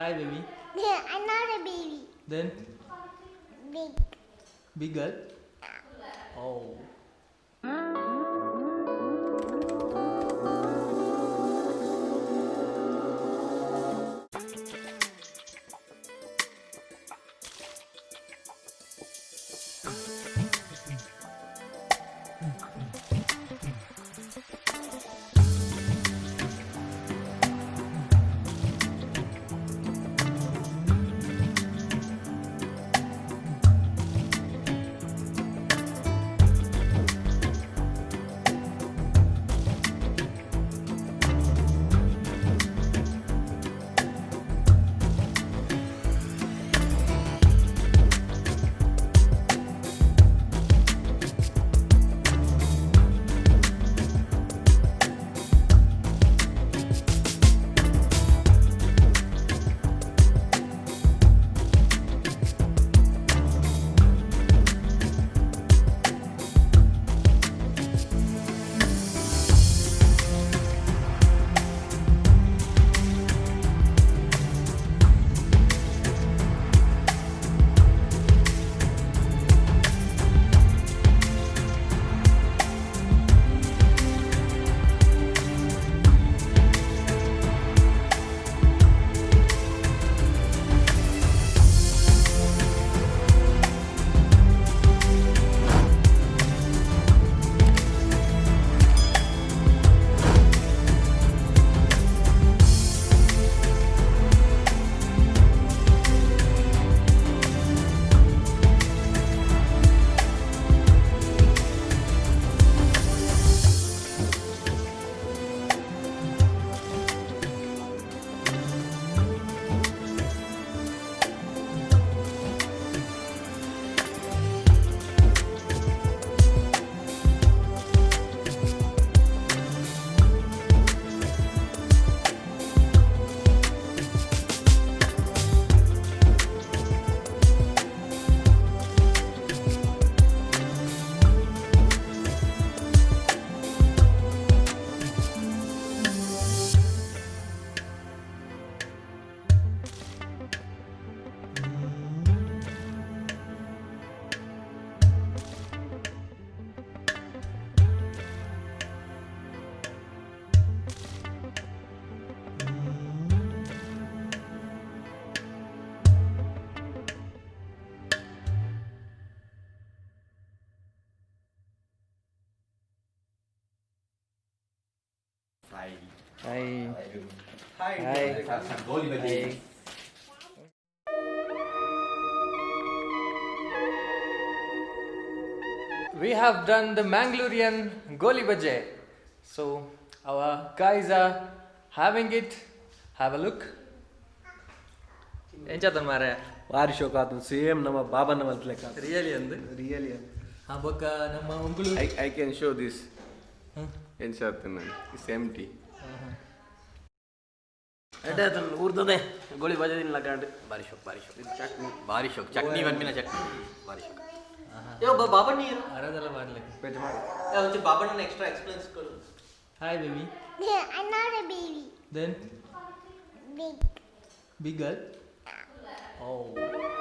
Hi, baby. I'm not a baby. Then, Big. big girl. Oh. Hi. Hi. Hi. Hi. Coastal Golibaje. We have done the Mangalorean Golibaje. So, our guys are having it. Have a look. ఏం చేద్దాం మారే వారి show కాదు same ನಮ್ಮ ಬಾಬನ ಲೆಕ್ಕ really ಅಂದು really ಆ ಬೊಕ್ಕ ನಮ್ಮ ಉಂಗುಳು I can show this. ಏನು చేస్తున్నాను ఇట్స్ ఎంటీ అంటే అతను ఊరుతోనే గోళీ బజా తినలాగాండి Bari shok. Chutney. Bari shok. Chutney one mina chutney. Bari shok. ఏ బాబా నీరు ಅರದಲ್ಲ ಮಾಡ್ಲಿಕ್ಕೆ ఏ వచ్చి బాబా నన్ను ఎక్స్ట్రా ఎక్స్ప్లెయిన్స్ కొడు hi baby I'm not a baby. Then Big. big girl. Oh.